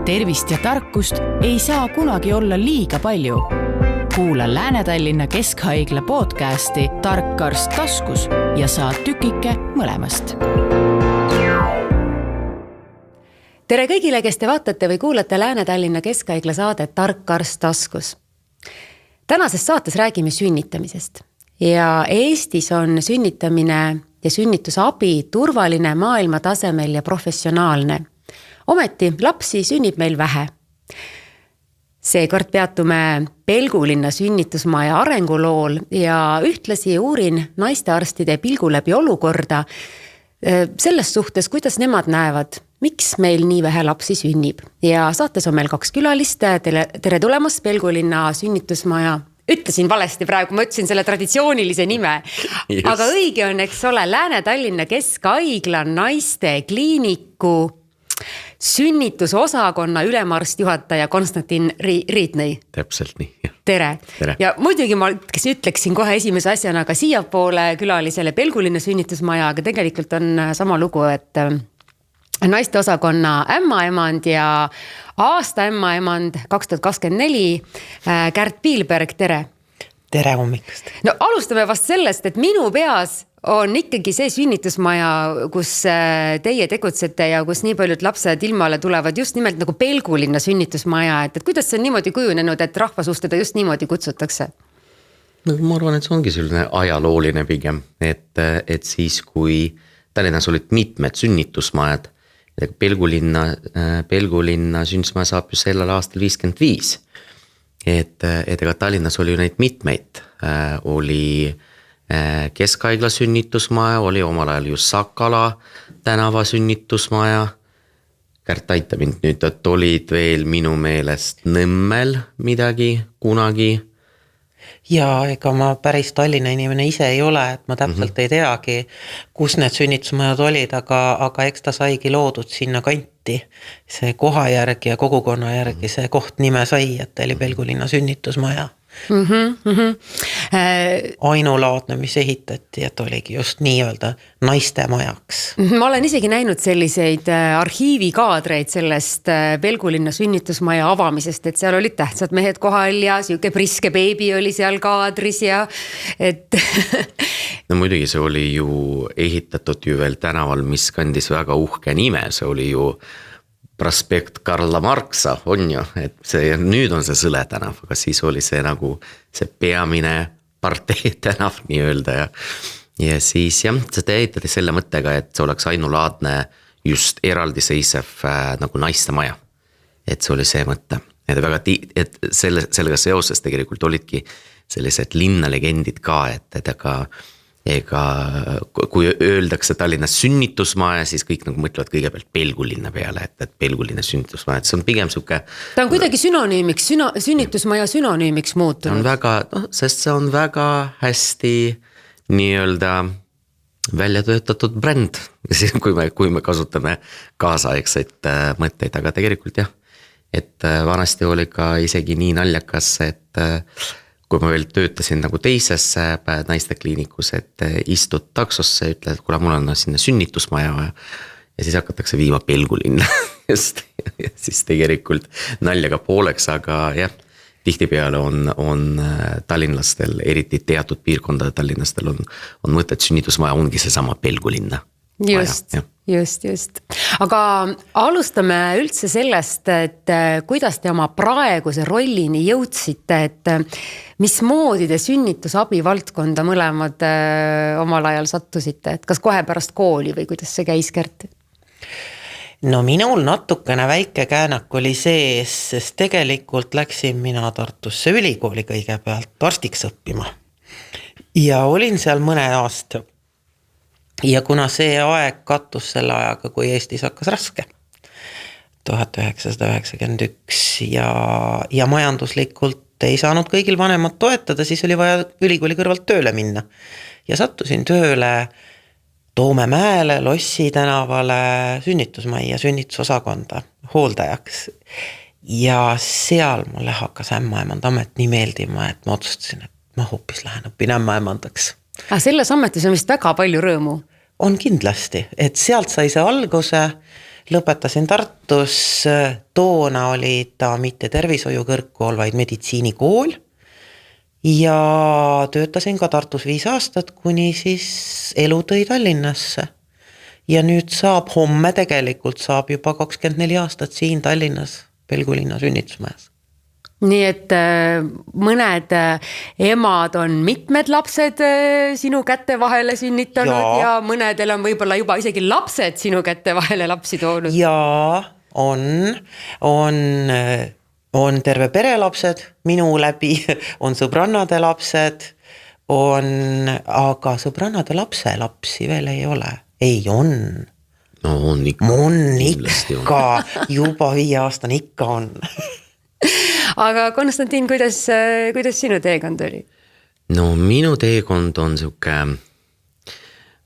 Tervist ja tarkust ei saa kunagi olla liiga palju. Kuula Lääne-Tallinna Keskhaigla podcasti Tark arst taskus ja saad tükike mõlemast. Tere kõigile, kes te vaatate või kuulate Lääne-Tallinna Keskhaigla saadet Tark arst taskus. Tänases saates räägime sünnitamisest ja Eestis on sünnitamine ja sünnitusabi turvaline, maailma tasemel ja professionaalne. Ometi lapsi sünnib meil vähe. Seekord peatume Pelgulinna sünnitusmaja arengulool ja ühtlasi uurin naistearstide pilgu läbi olukorda selles suhtes, kuidas nemad näevad, miks meil nii vähe lapsi sünnib. Ja saates on meil 2 külalist. Tere tulemast Pelgulinna sünnitusmaja. Ütlesin valesti praegu, ma ütlesin selle traditsioonilise nime. Just. Aga õige on, eks ole, Lääne-Tallinna Keskhaigla naiste kliiniku sünnitusosakonna ülemarstjuhataja Konstantin Riitnõi. Täpselt nii. Ja. Tere. Ja muidugi ma ütleksin kohe esimese asjana ka siiapoole külalisele Pelgulinna sünnitusmaja, aga tegelikult on sama lugu, et naiste osakonna ämmaemand ja aasta ämmaemand 2024 Kärt Piilberg, tere. Tere hommikust. No alustame vast sellest, et minu peas on ikkagi see sünnitusmaja, kus teie tegutsete ja kus nii paljud lapsed ilmale tulevad just nimelt nagu Pelgulinna sünnitusmaja, et kuidas see on niimoodi kujunenud, et rahvasuus teda just niimoodi kutsutakse? No, ma arvan, et see ongi selline ajalooline pigem, et siis kui Tallinnas olid mitmed sünnitusmajad, Pelgulinna sünnitusmaja saab ju sellel aastal 55, et ega Tallinnas oli ju neid mitmeid, oli Keskhaigla sünnitusmaja, oli omal ajal ju Sakala tänava sünnitusmaja. Kärt aita mind nüüd, et olid veel minu meelest Nõmmel midagi kunagi. Ja ega ma päris Tallinna inimene ise ei ole, et ma täpselt ei teagi, kus need sünnitusmajad olid, aga eks ta saigi loodud sinna kanti. See koha järgi ja kogukonna järgi see koht nime sai, et oli Pelgulinna sünnitusmaja. Ainulaadne, mis ehitati, et oligi just nii-öelda naiste majaks. Ma olen isegi näinud selliseid arhiivikaadreid sellest Pelgulinna sünnitusmaja avamisest, et seal olid tähtsad mehed kohal ja siuke priske beebi oli seal kaadris ja et No muidugi see oli ju ehitatud ju veel tänaval, mis kandis väga uhke nime, see oli ju Prospekt Karla Marksa on ju, et see, nüüd on see Sõle tänav, aga siis oli see nagu see peamine partei tänav nii öelda ja siis jah, see ehitati selle mõttega, et see oleks ainulaadne just eraldiseisev nagu naiste maja, et see oli see mõte, et sellega seoses tegelikult olidki sellised linnalegendid ka, et ega kui öeldakse Tallinnas sünnitusmaja, siis kõik nagu mõtlevad kõigepealt Pelgulinna peale, et Pelgulinna sünnitusmaja, et see on pigem suke... Ta on kuidagi synonüümiks, sünnitusmaja synonüümiks muutunud. Sest see on väga hästi nii-öelda välja töötatud bränd, kui me kasutame kaasaegseid mõtteid, aga tegelikult jah, et vanasti oli ka isegi nii naljakas, et kui ma veel töötasin nagu teises naistekliinikus, et istud taksosse, ütled, et kuna mul on sinna sünnitusmaja ja siis hakatakse viima Pelgulinna. Just, ja siis tegelikult naljaga pooleks, aga jah, tihtipeale on tallinlastel, eriti teatud piirkondade tallinlastel on mõte, et sünnitusmaja ongi see sama Pelgulinna. Just. Aga alustame üldse sellest, et kuidas te oma praeguse rollini jõudsite, et mis moodi te sünnitusabi valdkonda mõlemad omal ajal sattusite, et kas kohe pärast kooli või kuidas see käis, Kärt? No minul natukene väike käänak oli sees, sest tegelikult läksin mina Tartusse ülikooli kõigepealt arstiks õppima ja olin seal mõne aasta. Ja kuna see aeg kattus selle ajaga, kui Eestis hakkas raske, 1991 ja majanduslikult ei saanud kõigil vanemad toetada, siis oli vaja ülikooli kõrvalt tööle minna. Ja sattusin tööle Toomemäele, Lossi tänavale, sünnitusmajja, sünnitusosakonda, hooldajaks. Ja seal mulle hakkas ämmaemand amet nii meeldima, et ma otsustasin, et ma hoopis lähen õpin ämmaemandaks. Selles ametis on vist väga palju rõõmu. On kindlasti, et sealt sai see alguse, lõpetasin Tartus, toona oli ta mitte tervishoiukõrgkool, vaid meditsiinikool ja töötasin ka Tartus 5 aastat, kuni siis elu tõi Tallinnasse. Ja nüüd homme tegelikult saab juba 24 aastat siin Tallinnas Pelgulinna sünnitusmajas. Nii et mõned emad on mitmed lapsed sinu kätte vahele sünnitanud ja mõnedel on võib-olla juba isegi lapsed sinu kätte vahele lapsi toonud. Ja on terve pere lapsed minu läbi, on sõbrannade lapsed, aga sõbrannade lapsi veel ei ole. Ei, on. No on ikka. Ikka, juba 5 aastane ikka on. Aga Konstantin, kuidas sinu teekond oli? No minu teekond on siuke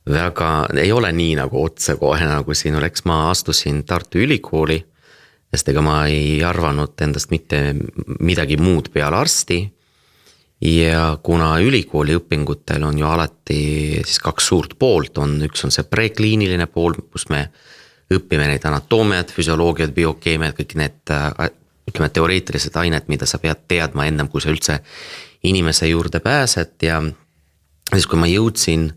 väga, ei ole nii nagu otse kohe nagu siin oleks. Ma astusin Tartu Ülikooli, sest ega ma ei arvanud endast mitte midagi muud peale arsti. Ja kuna ülikooli õpingutel on ju alati siis 2 suurt poolt, üks on see prekliiniline pool, kus me õppime neid anatoomiat, füsioloogiat, biokeemiat, kõik need ütleme teoreetilised ained, mida sa pead teadma ennem, kui sa üldse inimese juurde pääsed ja siis kui ma jõudsin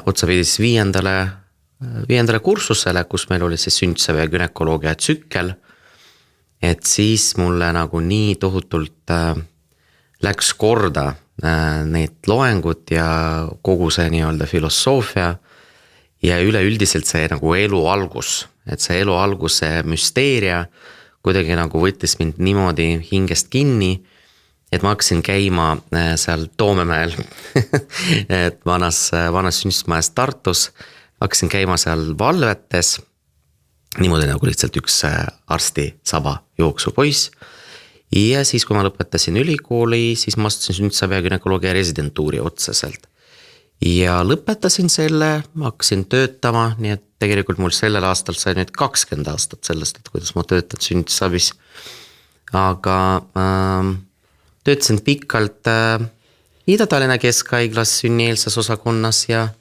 otsapidi siis 5. kursusele, kus meil oli siis sünnituse ja günekoloogia tsükkel, et siis mulle nagu nii tohutult läks korda need loengud ja kogu see nii-öelda filosoofia ja üleüldiselt see nagu elu algus, et see elu alguse müsteeria kuidagi nagu võttis mind niimoodi hingest kinni, et ma hakkasin käima seal Toomemäel, et vanas sünnitusmajas Tartus, hakkasin käima seal valvetes, niimoodi nagu lihtsalt üks arsti saba jooksupoiss. Ja siis kui ma lõpetasin ülikooli, siis ma astusin sünnitusabi ja günekoloogia residentuuri otseselt. Ja lõpetasin selle, hakkasin töötama, nii et tegelikult mul sellel aastal sai nüüd 20 aastat sellest, et kuidas ma töötan sünnitusabis. Aga töötasin pikalt Ida-Tallinna Keskhaiglas sünnieelses osakonnas ja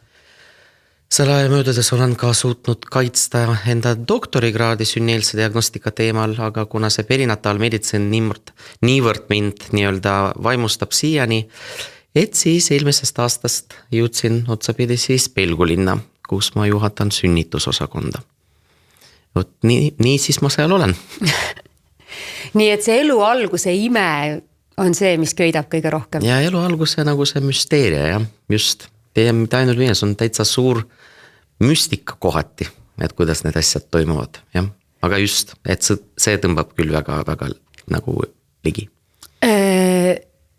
selle aja möödudes olen ka suutnud kaitsta enda doktorikraadi sünnieelse diagnostika teemal, aga kuna see perinataalmeditsin niivõrd mind nii-öelda vaimustab siiani, et siis eelmisest aastast jõudsin otsapidi siis Pelgulinna, kus ma juhatan sünnitusosakonda. Nii siis ma seal olen. Nii et see elu alguse ime on see, mis köidab kõige rohkem. Ja elu alguse nagu see müsteeria, jah, just. Mitte ainult mine, see on täitsa suur müstika kohati, et kuidas need asjad toimuvad, jah. Aga just, et see tõmbab küll väga, väga nagu ligi.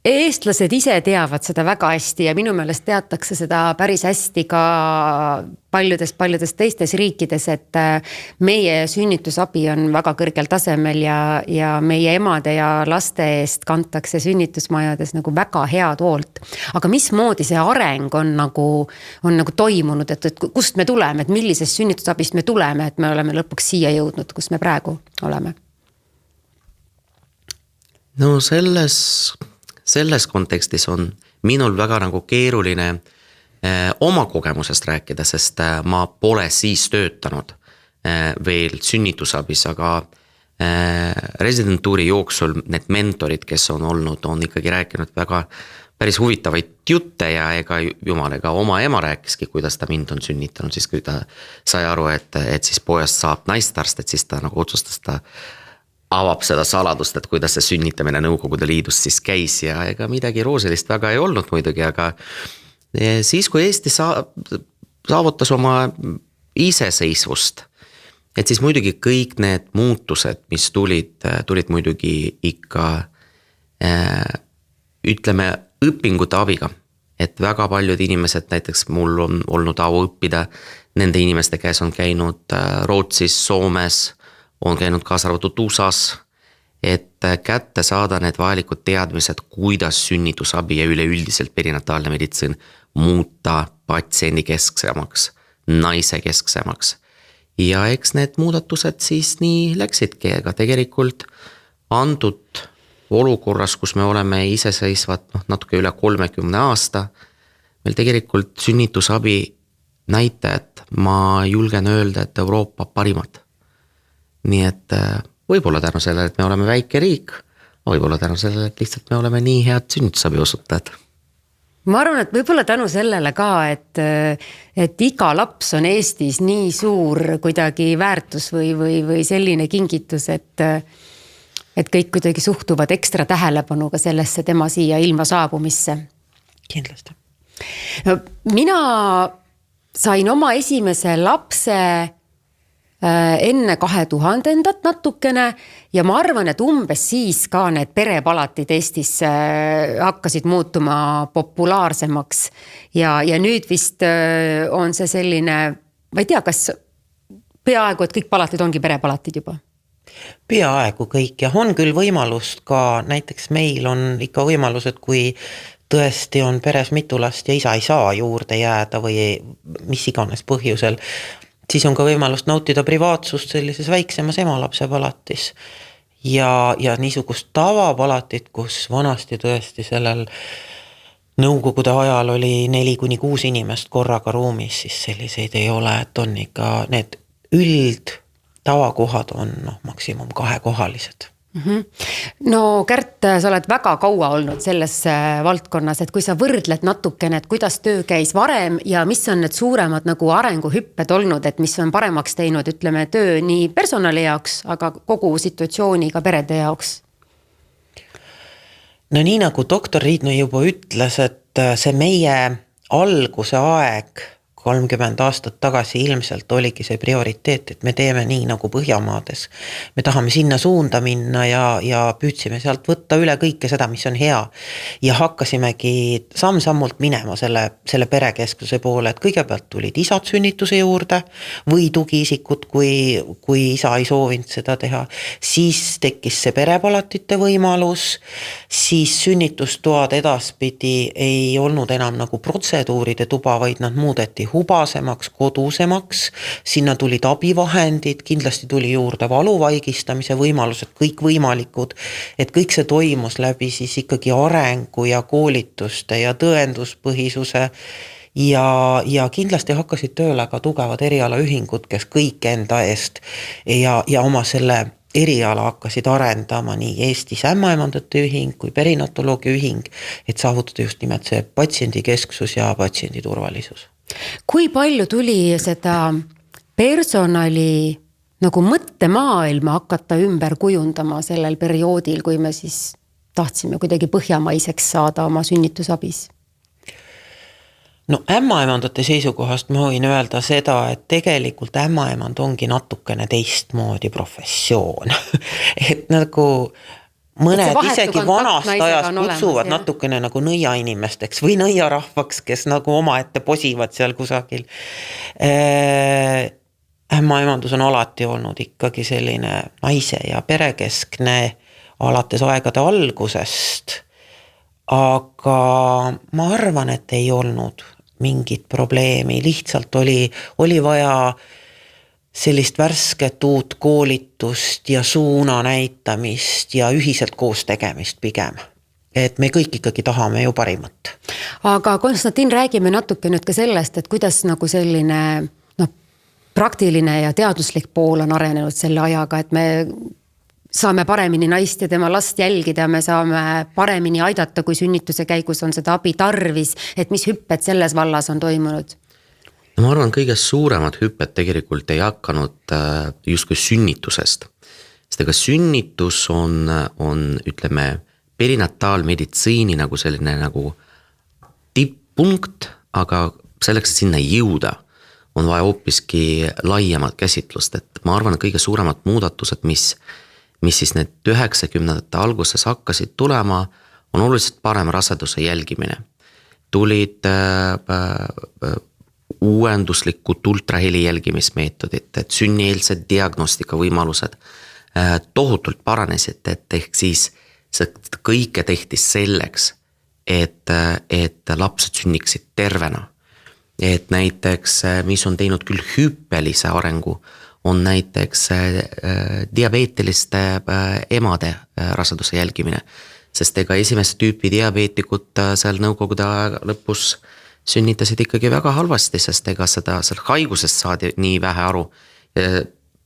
Eestlased ise teavad seda väga hästi ja minu meelest teatakse seda päris hästi ka paljudes teistes riikides, et meie sünnitusabi on väga kõrgel tasemel ja meie emade ja laste eest kantakse sünnitusmajades nagu väga head hoolt. Aga mismoodi see areng on nagu toimunud, et kust me tuleme, et millisest sünnitusabist me tuleme, et me oleme lõpuks siia jõudnud, kus me praegu oleme? No selles kontekstis on minul väga nagu keeruline oma kogemusest rääkida, sest ma pole siis töötanud veel sünnitusabis, aga residentuuri jooksul need mentorid, kes on olnud, on ikkagi rääkinud väga päris huvitavaid jutte ja ega oma ema rääkiski, kuidas ta mind on sünnitanud, siis kui ta sai aru, et siis pojast saab naistarst, et siis ta nagu otsustas ta avab seda saladust, et kuidas see sünnitamine Nõukogude Liidus siis käis ja ega midagi roosilist väga ei olnud muidugi, aga siis kui Eesti saavutas oma iseseisvust, et siis muidugi kõik need muutused, mis tulid muidugi ikka ütleme õpingute abiga, et väga paljud inimesed, näiteks mul on olnud au õppida, nende inimeste käes on käinud Rootsis, Soomes, on käinud kaasa arvatud USAs, et kätte saada need vajalikud teadmised, kuidas sünnitusabi ja üleüldiselt perinataalne meditsin muuta patsiendi kesksemaks, naise kesksemaks. Ja eks need muudatused siis nii läksidki, ega tegelikult antud olukorras, kus me oleme iseseisvad natuke üle 30 aasta, meil tegelikult sünnitusabi näitajad ma julgen öelda, et Euroopa parimad. Nii et võib-olla tänu sellele, et me oleme väike riik, võib-olla tänu sellele, et lihtsalt me oleme nii head sünnitusabi osutajad. Ma arvan, et võib-olla tänu sellele ka, et iga laps on Eestis nii suur kuidagi väärtus või selline kingitus, et kõik kuidagi suhtuvad ekstra tähelepanuga sellesse tema siia ilma saabumisse. Kindlasti. Mina sain oma esimese lapse enne 2000 natukene ja ma arvan, et umbes siis ka need perepalatid Eestis hakkasid muutuma populaarsemaks ja nüüd vist on see selline, ma ei tea, kas peaaegu, et kõik palatid ongi perepalatid juba? Peaaegu kõik ja on küll võimalust ka, näiteks meil on ikka võimalus, et kui tõesti on peres mitu last ja isa ei saa juurde jääda või mis iganes põhjusel, siis on ka võimalust nautida privaatsust sellises väiksemas emalapse palatis. Ja niisugust tavapalatit, kus vanasti tõesti sellel nõukogude ajal oli 4-6 inimest korraga ruumis, siis selliseid ei ole, et on ikka need tavakohad on maksimum 2-kohalised. No Kärt, sa oled väga kaua olnud selles valdkonnas, et kui sa võrdled natukene, et kuidas töö käis varem ja mis on need suuremad nagu arenguhüpped olnud, et mis on paremaks teinud, ütleme, töö nii personali jaoks, aga kogu situatsiooniga perede jaoks? No nii nagu doktor Riidno juba ütles, et see meie alguse aeg 30 aastat tagasi ilmselt oligi see prioriteet, et me teeme nii nagu Põhjamaades. Me tahame sinna suunda minna ja püüdsime sealt võtta üle kõike seda, mis on hea. Ja hakkasimegi samm-sammult minema selle perekeskuse poole, et kõigepealt tulid isad sünnituse juurde või tugiisikud, kui isa ei soovinud seda teha. Siis tekkis see perepalatite võimalus, siis sünnitustoad edaspidi ei olnud enam nagu protseduuride tuba, vaid nad muudeti hubasemaks, kodusemaks, sinna tulid abivahendid, kindlasti tuli juurde valuvaigistamise võimalused, kõik võimalikud, et kõik see toimus läbi siis ikkagi arengu ja koolituste ja tõenduspõhisuse ja kindlasti hakkasid tööle ka tugevad erialaühingud, kes kõik enda eest ja oma selle eriala hakkasid arendama nii Eestis ämmaemandate ühing kui perinatoloogia ühing, et saavutada just nimelt see patsiendikesksus ja patsiendi turvalisus. Kui palju tuli seda personali nagu mõttemaailma hakata ümber kujundama sellel perioodil, kui me siis tahtsime kuidagi põhjamaiseks saada oma sünnitusabis? No ämmaemandate seisukohast ma võin öelda seda, et tegelikult ämmaemand ongi natukene teistmoodi professioon. Et nagu mõned isegi vanast ajast kutsuvad natukene nagu nõiainimesteks või nõiarahvaks, kes nagu omaette posivad seal kusagil. Ämmaemandus on alati olnud ikkagi selline naise ja perekeskne alates aegade algusest, aga ma arvan, et ei olnud mingit probleemi, lihtsalt oli vaja sellist värsket uut koolitust ja suuna näitamist ja ühiselt koos tegemist pigem. Et me kõik ikkagi tahame ju parimat. Aga Konstantin, räägime natuke nüüd ka sellest, et kuidas nagu selline praktiline ja teaduslik pool on arenenud selle ajaga, et me saame paremini naist ja tema last jälgida, me saame paremini aidata, kui sünnituse käigus on seda abi tarvis, et mis hüpped selles vallas on toimunud? Ma arvan, kõige suuremad hüpped tegelikult ei hakanud justkui sünnitusest. Sest ega sünnitus on, ütleme, perinataalmeditsiini nagu selline nagu tipppunkt, aga selleks, et sinna jõuda, on vaja hoopiski laiemat käsitlust. Et ma arvan, et kõige suuremad muudatused, mis siis need 90ndate alguses hakkasid tulema, on oluliselt parem raseduse jälgimine. Tulid uuenduslikud ultraheli jälgimismeetodid, et sünnieelsed diagnostika võimalused tohutult paranesid, et ehk siis see kõike tehti selleks, et lapsed sünniksid tervena. Et näiteks, mis on teinud küll hüppelise arengu, on näiteks diabeetiliste emade raseduse jälgimine, sest ega esimese tüüpi diabeetikud seal nõukogude lõpus sünnitasid ikkagi väga halvasti, sest ega seda haigusest saadi nii vähe aru,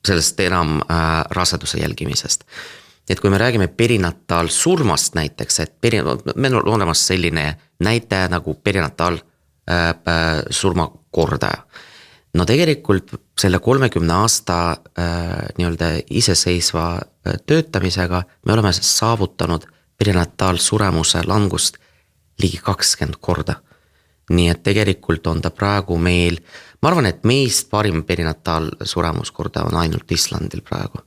sellest enam raseduse jälgimisest. Et kui me räägime perinataalsurmast näiteks, et meil on olemas selline näitaja nagu perinataal surmakordaja. No tegelikult selle 30 aasta nii-öelda iseseisva töötamisega me oleme saavutanud perinataalsuremuse langust ligi 20 korda. Nii et tegelikult on ta praegu meil, ma arvan, et meist parim perinataalsuremuskorda on ainult Islandil praegu,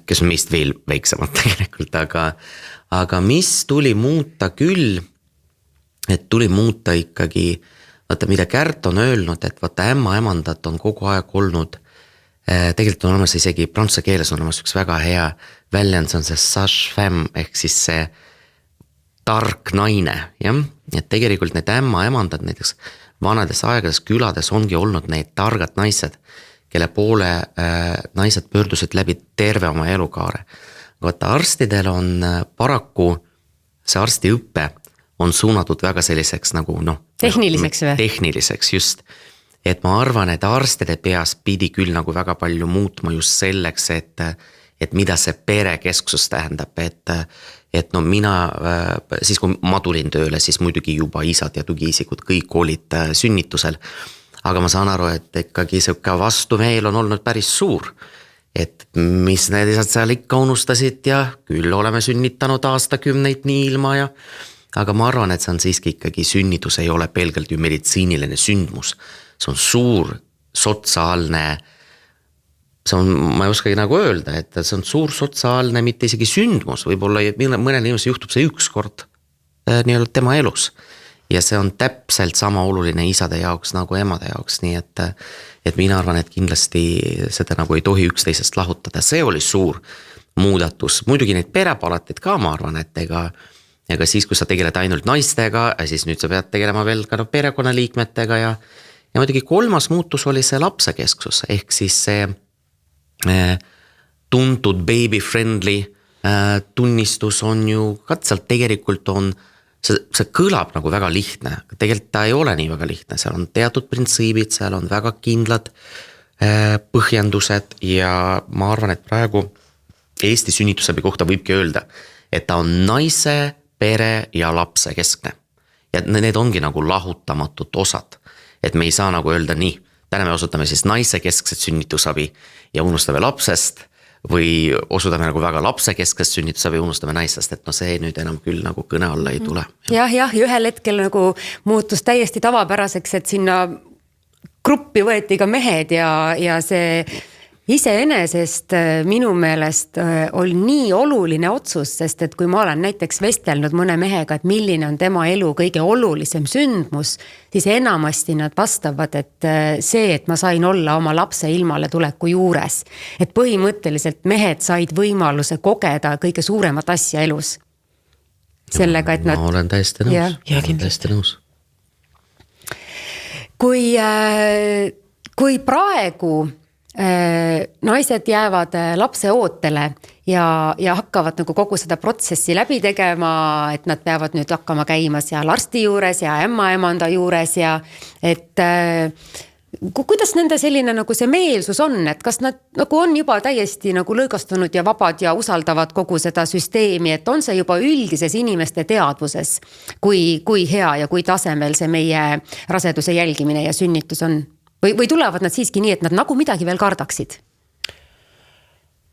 kes on meist veel väiksemad tegelikult, aga mis tuli muuta küll, et tuli muuta ikkagi, vaata mida Kärt on öelnud, et vaata ämmaemandat on kogu aeg olnud, tegelikult on olemas isegi prantsuse keeles on olemas üks väga hea väljend, see on see sage femme, ehk siis see tark naine, jah, et tegelikult need ämmaemandad näiteks vanades aegades külades ongi olnud need targad naised, kelle poole naised pöördusid läbi terve oma elukaare. Vaata arstidel on paraku see arstiõppe on suunatud väga selliseks nagu tehniliseks või? Tehniliseks, just. Et ma arvan, et arstide peas pidi küll nagu väga palju muutma just selleks, et mida see perekesksus tähendab, et no mina, siis kui ma tulin tööle, siis muidugi juba isad ja tugiisikud kõik olid sünnitusel. Aga ma saan aru, et ikkagi see vastumeel on olnud päris suur. Et mis need isad seal ikka unustasid ja küll oleme sünnitanud aastakümneid nii ilma ja aga ma arvan, et see on siiski ikkagi sünnitus ei ole pelgalt ju meditsiiniline sündmus. See on suur sotsiaalne, ma ei oskagi nagu öelda, et see on suur sotsiaalne, mitte isegi sündmus, võib-olla mõnel inimesel juhtub see üks kord nii-öelda tema elus. Ja see on täpselt sama oluline isade jaoks nagu emade jaoks, nii et mina arvan, et kindlasti seda nagu ei tohi üksteisest lahutada, see oli suur muudatus. Muidugi neid perepalatid ka ma arvan, et ega siis, kui sa tegeled ainult naistega, siis nüüd sa pead tegelema veel ka perekonnaliikmetega ja muidugi kolmas muutus oli see lapsekesksus, ehk siis see tuntud baby-friendly tunnistus on ju katsalt tegelikult on, see kõlab nagu väga lihtne, tegelikult ta ei ole nii väga lihtne, seal on teatud printsiibid, seal on väga kindlad põhjendused ja ma arvan, et praegu Eesti sünnitusabi kohta võibki öelda, et ta on naise, pere ja lapse keskne. Ja need ongi nagu lahutamatud osad, et me ei saa nagu öelda nii, täna me osutame siis naise keskset sünnitusabi ja unustame lapsest või osutame nagu väga lapse keskset sünnitusabi ja unustame naisest, et no see nüüd enam küll nagu kõne alla ei tule. Jah, ja ühel hetkel nagu muutus täiesti tavapäraseks, et sinna gruppi võeti ka mehed ja see iseenesest minu meelest oli nii oluline otsus, sest et kui ma olen näiteks vestelnud mõne mehega, et milline on tema elu kõige olulisem sündmus, siis enamasti nad vastavad, et see, et ma sain olla oma lapse ilmale tuleku juures. Et põhimõtteliselt mehed said võimaluse kogeda kõige suuremat asja elus. Sellega, et ma olen täiesti nõus. Ja kindlasti nõus. Kui praegu naised jäävad lapse ootele ja hakkavad nagu kogu seda protsessi läbi tegema, et nad peavad nüüd hakkama käima seal arsti juures ja ämmaemanda juures ja et kuidas nende selline nagu see meelsus on, et kas nad nagu on juba täiesti nagu lõõgastunud ja vabad ja usaldavad kogu seda süsteemi, et on see juba üldises inimeste teadvuses, kui hea ja kui tasemel see meie raseduse jälgimine ja sünnitus on? Või tulevad nad siiski nii, et nad nagu midagi veel kardaksid?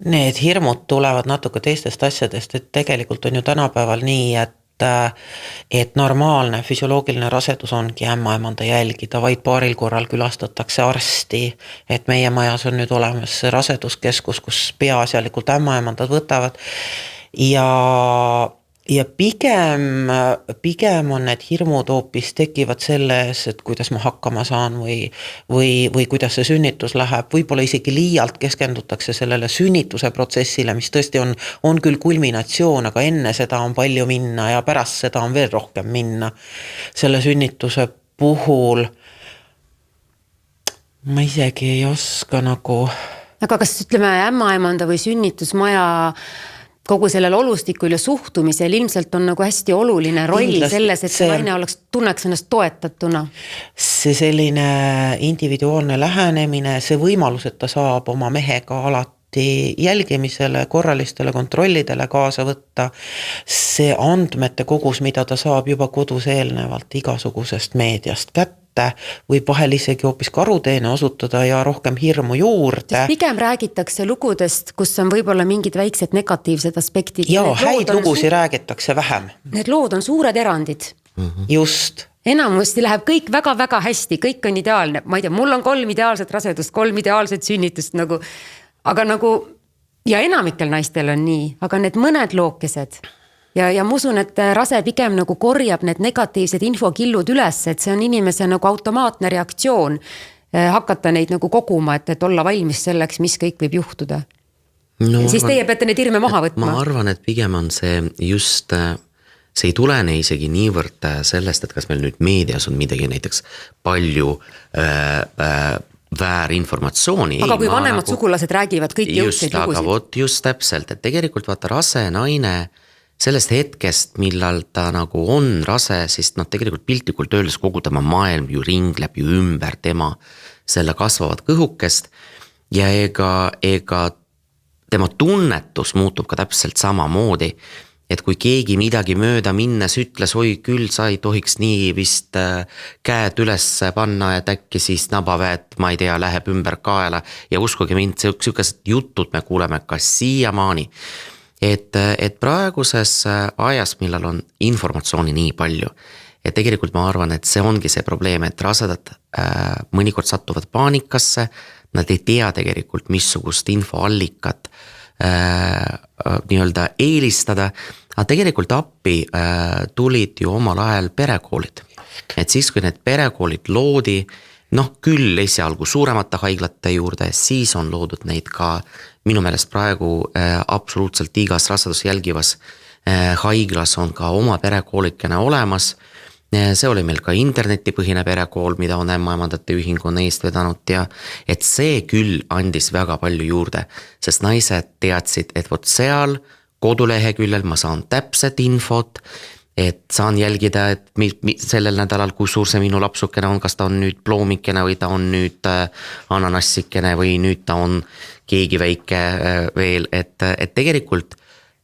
Need hirmud tulevad natuke teistest asjadest, et tegelikult on ju tänapäeval nii, et normaalne füsioloogiline rasedus ongi ämmaemanda jälgida, vaid paaril korral külastatakse arsti, et meie majas on nüüd olemas raseduskeskus, kus peaasjalikult ämmaemandad võtavad ja pigem on need hirmud hoopis tekivad selles, et kuidas ma hakkama saan või kuidas see sünnitus läheb, võib-olla isegi liialt keskendutakse sellele sünnituse protsessile, mis tõesti on küll kulminatsioon, aga enne seda on palju minna ja pärast seda on veel rohkem minna. Selle sünnituse puhul ma isegi ei oska nagu... Aga kas ütleme ämmaemanda või sünnitusmaja kogu sellel olustikul ja suhtumisel ilmselt on nagu hästi oluline roll Kindlasti selles, et see naine tunneks ennast toetatuna. See selline individuaalne lähenemine, see võimalus, et ta saab oma mehega alati jälgimisele, korralistele kontrollidele kaasa võtta, see andmete kogus, mida ta saab juba kodus eelnevalt igasugusest meediast kätte, võib vahel isegi hoopis karuteene osutada ja rohkem hirmu juurde. Pigem räägitakse lugudest, kus on võib-olla mingid väiksed negatiivsed aspektid. Ja häid lugusi räägitakse vähem. Need lood on suured erandid. Just. Enamusti läheb kõik väga-väga hästi, kõik on ideaalne. Ma ei tea, mul on 3 ideaalset rasedust, 3 ideaalset sünnitust nagu, aga nagu, ja enamikel naistel on nii, aga need mõned lookesed. Ja ma usun, et rase pigem nagu korjab need negatiivsed infokillud üles, et see on inimese nagu automaatne reaktsioon hakata neid nagu koguma, et olla valmis selleks, mis kõik võib juhtuda. No, siis teie peate neid hirme maha võtma. Ma arvan, et pigem on see just, see ei tulene isegi niivõrd sellest, et kas meil nüüd meedias on midagi näiteks palju väärinformatsiooni. Aga kui vanemad sugulased räägivad kõik jõudseid lugusid. Aga vot just täpselt, et tegelikult vaata rase naine sellest hetkest, millal ta nagu on rase, siis tegelikult piltlikult öeldes kogu tema maailm ju ringleb ju ümber tema selle kasvavat kõhukest ja ega tema tunnetus muutub ka täpselt sama moodi, et kui keegi midagi mööda minnes ütles, oi küll, sa ei tohiks nii vist käed üles panna, et äkki siis nabaväed, ma ei tea, läheb ümber kaela ja uskuge mind, sellised jutud me kuuleme ka siiamaani. Et praeguses ajas, millal on informatsiooni nii palju, et tegelikult ma arvan, et see ongi see probleem, et rasedad mõnikord sattuvad paanikasse, nad ei tea tegelikult missugust infoallikat nii-öelda eelistada, aga tegelikult appi tulid ju omal ajal perekoolid. Et siis, kui need perekoolid loodi, küll esialgu suuremate haiglate juurde, siis on loodud neid ka minu meelest praegu absoluutselt igas rasedus jälgivas haiglas on ka oma perekoolikene olemas. See oli meil ka internetipõhine perekool, mida on ämmaemandate ühing on eest vedanud ja et see küll andis väga palju juurde, sest naised teadsid, et vot seal koduleheküljel ma saan täpset infot, et saan jälgida, et sellel nädalal, kui suur see minu lapsukene on, kas ta on nüüd ploomikene või ta on nüüd ananassikene või nüüd ta on keegi väike veel, et tegelikult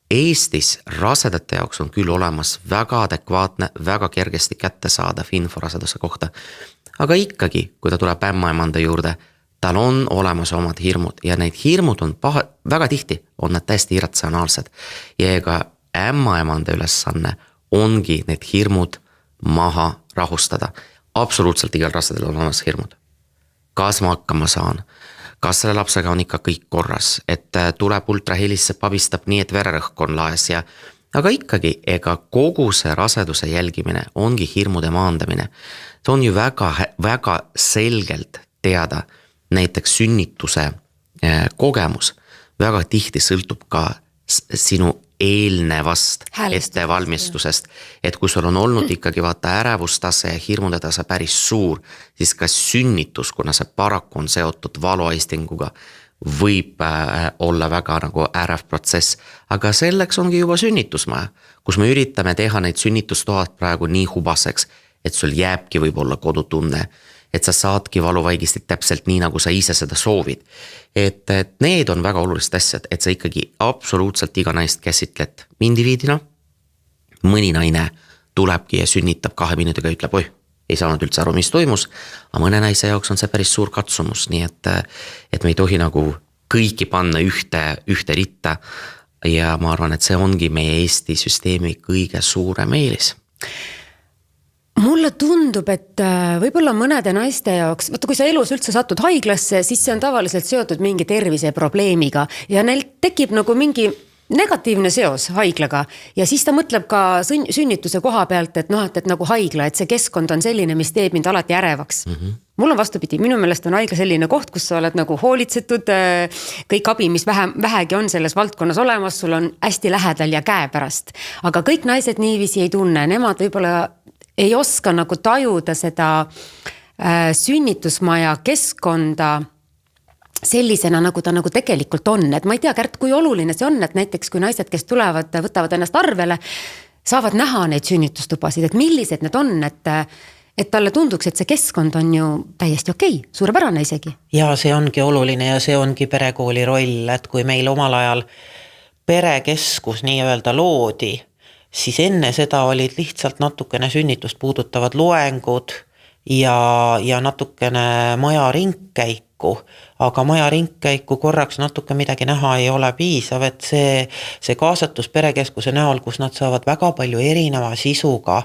Eestis rasedate jaoks on küll olemas väga adekvaatne, väga kergesti kättesaadav info raseduse kohta. Aga ikkagi, kui ta tuleb ämmaemanda juurde, tal on olemas omad hirmud ja neid hirmud on väga tihti, on nad täiesti irratsionaalsed. Ja ega ämmaemanda ülesanne ongi need hirmud maha rahustada. Absoluutselt igal rasedel on olemas hirmud. Kas ma hakkama saan? Kas selle lapsega on ikka kõik korras, et tuleb ultrahelisse, pabistab nii, et vererõhk on laes ja aga ikkagi, ega kogu see raseduse jälgimine ongi hirmude maandamine. See on ju väga selgelt teada, näiteks sünnituse kogemus väga tihti sõltub ka sinu eelnevast ettevalmistusest, et kui sul on olnud ikkagi vaata ärevustase ja hirmude tase päris suur, siis ka sünnitus, kuna see paraku on seotud valuaistinguga, võib olla väga nagu ärev protsess, aga selleks ongi juba sünnitusmaja, kus me üritame teha neid sünnitustoad praegu nii hubaseks, et sul jääbki võib-olla kodutunne, et sa saadki valuvaigistit täpselt nii, nagu sa ise seda soovid. Et need on väga olulised asjad, et sa ikkagi absoluutselt iga naist käsitled indiviidina. Mõni naine tulebki ja sünnitab 2 minutiga ja ütleb, oi, ei saanud üldse aru, mis toimus, aga mõne naise jaoks on see päris suur katsumus, nii et me ei tohi nagu kõiki panna ühte ritta ja ma arvan, et see ongi meie Eesti süsteemi kõige suurem eelis. Mulle tundub, et võib-olla mõnede naiste jaoks, vaata kui sa elus üldse satud haiglasse, siis see on tavaliselt seotud mingi terviseprobleemiga ja neil tekib nagu mingi negatiivne seos haiglaga ja siis ta mõtleb ka sünnituse koha pealt, et et nagu haigla, et see keskkond on selline, mis teeb mind alati ärevaks. Mul on vastupidi, minu meelest on haigla selline koht, kus sa oled nagu hoolitsetud, kõik abi, mis vähegi on selles valdkonnas olemas, sul on hästi lähedal ja käepärast. Aga kõik naised niiviisi ei tunne, nemad võib-olla ei oska nagu tajuda seda sünnitusmaja keskkonda sellisena, nagu ta nagu tegelikult on, et ma ei tea, Kärt, kui oluline see on, et näiteks kui naised, kes tulevad, võtavad ennast arvele, saavad näha neid sünnitustubasid, et millised need on, et talle tunduks, et see keskkond on ju täiesti okei, suurepärane isegi. Ja see ongi oluline ja see ongi perekooli roll, et kui meil omal ajal perekeskus nii-öelda loodi, siis enne seda olid lihtsalt natukene sünnitust puudutavad loengud ja natukene maja ringkäiku, aga maja ringkäiku korraks natuke midagi näha ei ole piisav, et see kaasatus perekeskuse näol, kus nad saavad väga palju erineva sisuga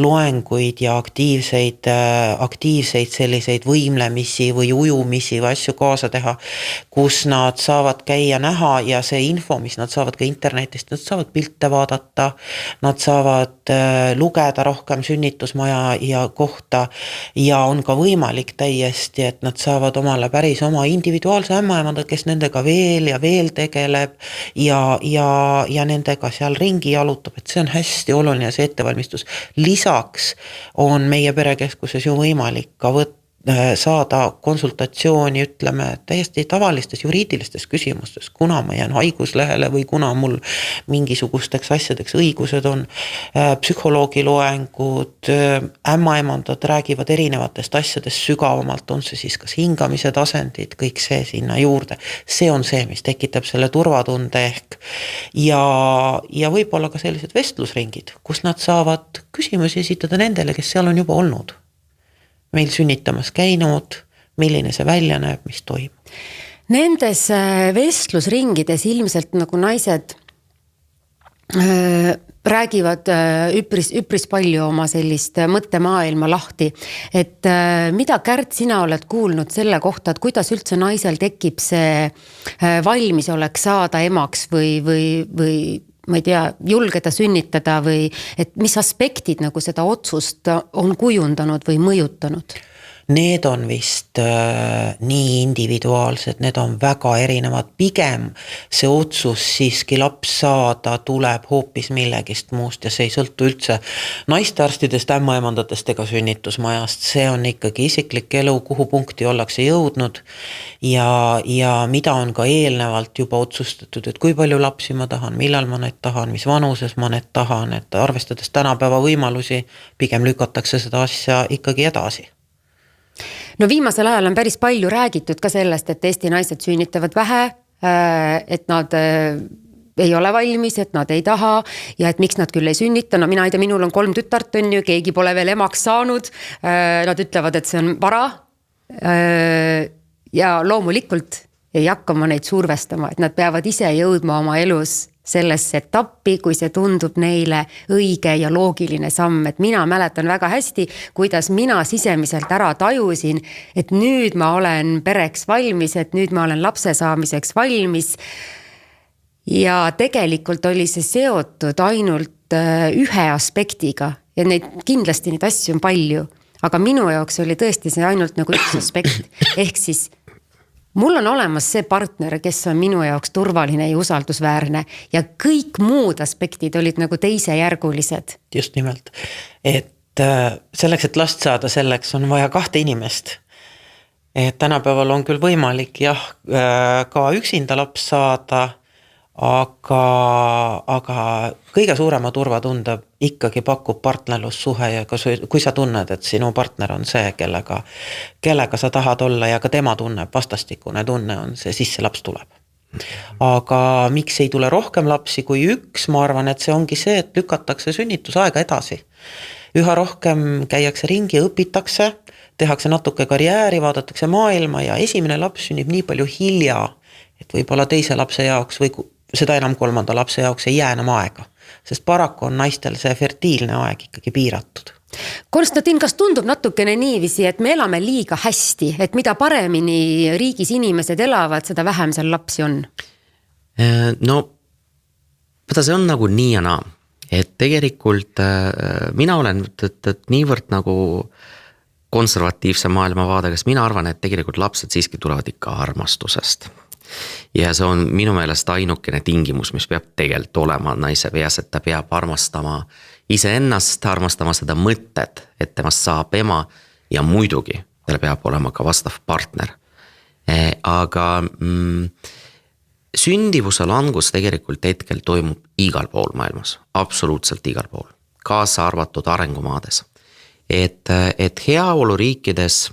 loenguid ja aktiivseid selliseid võimlemisi või ujumisi või asju kaasa teha, kus nad saavad käia näha ja see info, mis nad saavad ka internetist, nad saavad pilte vaadata, nad saavad lugeda rohkem sünnitusmaja ja kohta ja on ka võimalik täiesti, et nad saavad omale päris oma individuaalse ämmaemanda, kes nendega veel ja veel tegeleb ja nendega seal ringi jalutab, et see on hästi oluline see ettevalmistus. Lisaks on meie perekeskuses ju võimalik ka saada konsultatsiooni, ütleme, täiesti tavalistes juriidilistes küsimustes, kuna ma jään haiguslehele või kuna mul mingisugusteks asjadeks õigused on, psühholoogi loengud, ämmaemandad räägivad erinevatest asjadest sügavamalt, on see siis kas hingamise tasandid, kõik see sinna juurde. See on see, mis tekitab selle turvatunde ehk ja võib-olla ka sellised vestlusringid, kus nad saavad küsimusi esitada nendele, kes seal on juba olnud. Meil sünnitamas käinud, milline see välja näeb, mis toimub. Nendes vestlusringides ilmselt nagu naised räägivad üpris palju oma sellist mõttemaailma lahti, et mida Kärt, sina oled kuulnud selle kohta, et kuidas üldse naisel tekib see valmisolek saada emaks või ma ei tea, julgeda sünnitada või et mis aspektid nagu seda otsust on kujundanud või mõjutanud? Need on vist nii individuaalsed, need on väga erinevad, pigem see otsus siiski laps saada tuleb hoopis millegist muust ja see ei sõltu üldse naistearstidest, ämmaemandatest ega sünnitusmajast, see on ikkagi isiklik elu, kuhu punkti ollakse jõudnud ja mida on ka eelnevalt juba otsustatud, et kui palju lapsi ma tahan, millal ma neid tahan, mis vanuses ma need tahan, et arvestades tänapäeva võimalusi, pigem lükatakse seda asja ikkagi edasi. No viimasel ajal on päris palju räägitud ka sellest, et Eesti naised sünnitavad vähe, et nad ei ole valmis, et nad ei taha ja et miks nad küll ei sünnita. No mina ei tea, minul on 3 tütart on ju, keegi pole veel emaks saanud. Nad ütlevad, et see on vara ja loomulikult ei hakka ma neid survestama, et nad peavad ise jõudma oma elus sellesse etappi, kui see tundub neile õige ja loogiline samm, et mina mäletan väga hästi, kuidas mina sisemiselt ära tajusin, et nüüd ma olen pereks valmis, et nüüd ma olen lapse saamiseks valmis ja tegelikult oli see seotud ainult ühe aspektiga ja kindlasti neid asju on palju, aga minu jaoks oli tõesti see ainult nagu üks aspekt, ehk siis mul on olemas see partner, kes on minu jaoks turvaline ja usaldusväärne ja kõik muud aspektid olid nagu teisejärgulised. Just nimelt, et selleks, et last saada, selleks on vaja 2 inimest. Et tänapäeval on küll võimalik ka üksinda laps saada, aga kõige suurema turvatunde ikkagi pakub partnerlussuhe ja kui sa tunned, et sinu partner on see, kellega sa tahad olla ja ka tema tunneb, vastastikune tunne on see, siis see laps tuleb. Aga miks ei tule rohkem lapsi kui 1, ma arvan, et see ongi see, et lükatakse sünnitusaega edasi. Üha rohkem käiakse ringi, õpitakse, tehakse natuke karjääri, vaadatakse maailma ja esimene laps sünnib nii palju hilja, et võib-olla teise lapse jaoks või seda enam 3. lapse jaoks ei jää enam aega, sest paraku on naistel see fertiilne aeg ikkagi piiratud. Konstantin, kas tundub natukene niiviisi, et me elame liiga hästi, et mida paremini riigis inimesed elavad, seda vähem seal lapsi on? No, see on nagu nii ja naa, et tegelikult mina olen niivõrd nagu konservatiivse maailmavaadega, sest mina arvan, et tegelikult lapsed siiski tulevad ikka armastusest. Ja see on minu meelest ainukene tingimus, mis peab tegelikult olema naise peas, et ta peab armastama iseennast, armastama seda mõtet, et temast saab ema ja muidugi tal peab olema ka vastav partner. aga sündivuse langus tegelikult hetkel toimub igal pool maailmas, absoluutselt igal pool, kaasa arvatud arengumaades. Et heaoluriikides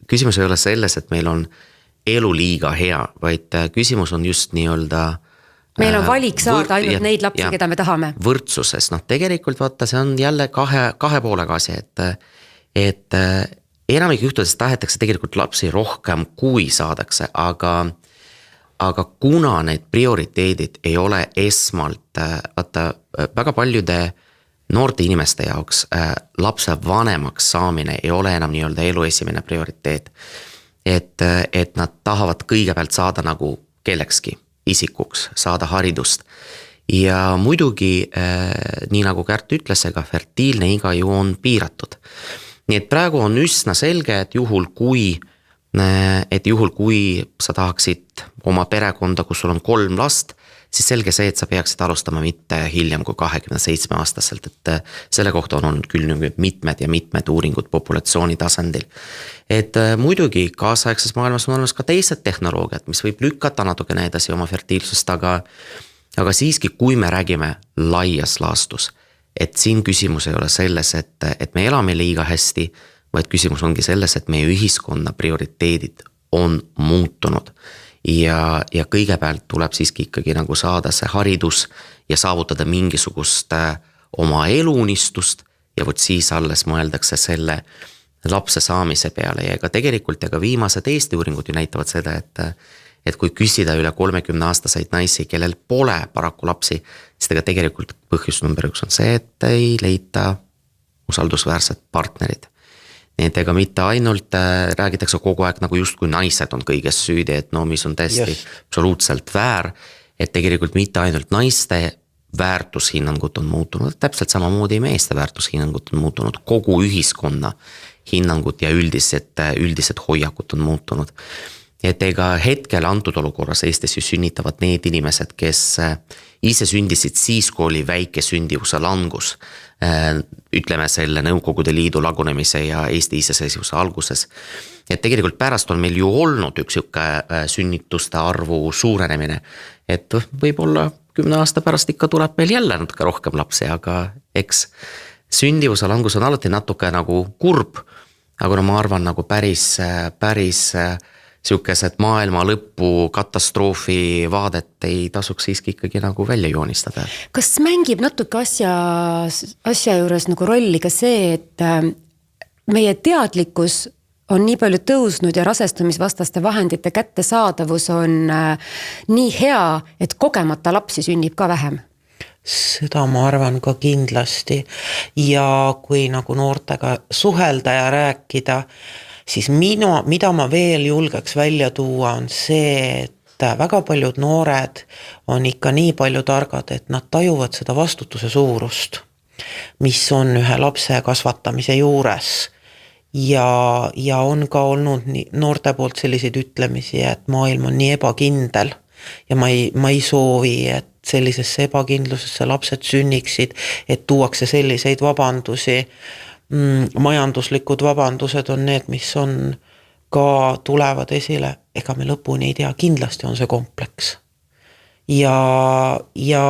küsimus ei ole selles, et meil on elu liiga hea, vaid küsimus on just nii-öelda meil on valik saada ainult neid lapsi, keda me tahame. Võrdsuses, tegelikult vaata, see on jälle kahe poolega asi, et enamik juhtudest tahetakse tegelikult lapsi rohkem kui saadakse, aga kuna need prioriteedid ei ole esmalt, vaata väga paljude noorte inimeste jaoks lapse vanemaks saamine ei ole enam nii-öelda elu esimene prioriteet. Et nad tahavad kõigepealt saada nagu kellekski isikuks, saada haridust. Ja muidugi, nii nagu Kärt ütles, ega fertiilne iga ju on piiratud. Nii et praegu on üsna selge, et juhul kui sa tahaksid oma perekonda, kus sul on 3 last, siis selge see, et sa peaksid alustama mitte hiljem kui 27 aastaselt, et selle kohta on olnud küll mitmed uuringud populatsiooni tasandil. Et muidugi kaasaegses maailmas on olemas ka teised tehnoloogiad, mis võib lükata natukene edasi oma fertiilsust, aga siiski, kui me räägime laias laastus, et siin küsimus ei ole selles, et me elame liiga hästi, vaid küsimus ongi selles, et meie ühiskonna prioriteedid on muutunud. Ja kõigepealt tuleb siiski ikkagi nagu saada see haridus ja saavutada mingisugust oma eluunistust ja võt siis alles mõeldakse selle lapse saamise peale ja tegelikult viimased Eesti uuringud ju näitavad seda, et kui küsida üle 30-aastaseid naisi, kellel pole paraku lapsi, siis tegelikult põhjus number 1 on see, et ei leita usaldusväärsed partnerid. Nii et ega mitte ainult räägitakse kogu aeg nagu just kui naised on kõiges süüdi, et mis on täiesti absoluutselt väär, et tegelikult mitte ainult naiste väärtushinnangud on muutunud, täpselt samamoodi meeste väärtushinnangud on muutunud, kogu ühiskonna hinnangud ja üldised hoiakud on muutunud. Et ega hetkel antud olukorras Eestis ju sünnitavad need inimesed, kes ise sündisid siis, kui oli väike sündivuse langus, ütleme selle Nõukogude Liidu lagunemise ja Eesti iseseisvuse alguses. Et tegelikult pärast on meil ju olnud üks sünnituste arvu suurenemine, et võib-olla 10 aasta pärast ikka tuleb meil jälle natuke rohkem lapsi, aga eks sündivuse langus on alati natuke nagu kurb, aga ma arvan nagu päris siukesed maailma lõppu katastroofi vaadet ei tasuks siiski ikkagi nagu välja joonistada. Kas mängib natuke asja juures nagu rolli ka see, et meie teadlikkus on nii palju tõusnud ja rasestumisvastaste vahendite kättesaadavus on nii hea, et kogemata lapsi sünnib ka vähem? Seda ma arvan ka kindlasti ja kui nagu noortega suhelda ja rääkida, siis mida ma veel julgeks välja tuua on see, et väga paljud noored on ikka nii palju targad, et nad tajuvad seda vastutuse suurust, mis on ühe lapse kasvatamise juures. Ja on ka olnud noorte poolt selliseid ütlemisi, et maailm on nii ebakindel ja ma ei soovi, et sellisesse ebakindlusesse lapsed sünniksid, et tuuakse selliseid vabandusi. Majanduslikud vabandused on need, mis on ka tulevad esile, ega me lõpuni ei tea, kindlasti on see kompleks. Ja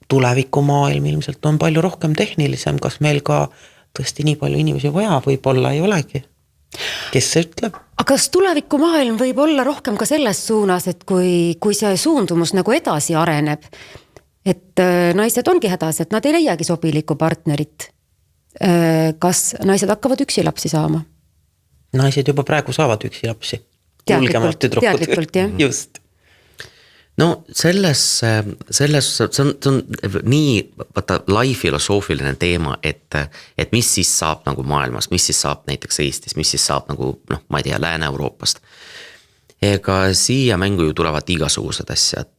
tuleviku maailm ilmselt on palju rohkem tehnilisem, kas meil ka tõesti nii palju inimesi vaja võib-olla ei olegi. Kes see ütleb? Aga kas tuleviku maailm võib olla rohkem ka selles suunas, et kui see suundumus nagu edasi areneb, et naised ongi hädas, et nad ei leiagi sobilikku partnerit, kas naised hakkavad üksi lapsi saama? Naised juba praegu saavad üksi lapsi. Teadlikult, jah. Just. No selles see on nii lai filosoofiline teema, et mis siis saab nagu maailmas, mis siis saab näiteks Eestis, mis siis saab nagu, ma ei tea, Lääne-Euroopast. Ega siia mängu ju tulevad igasugused asjad,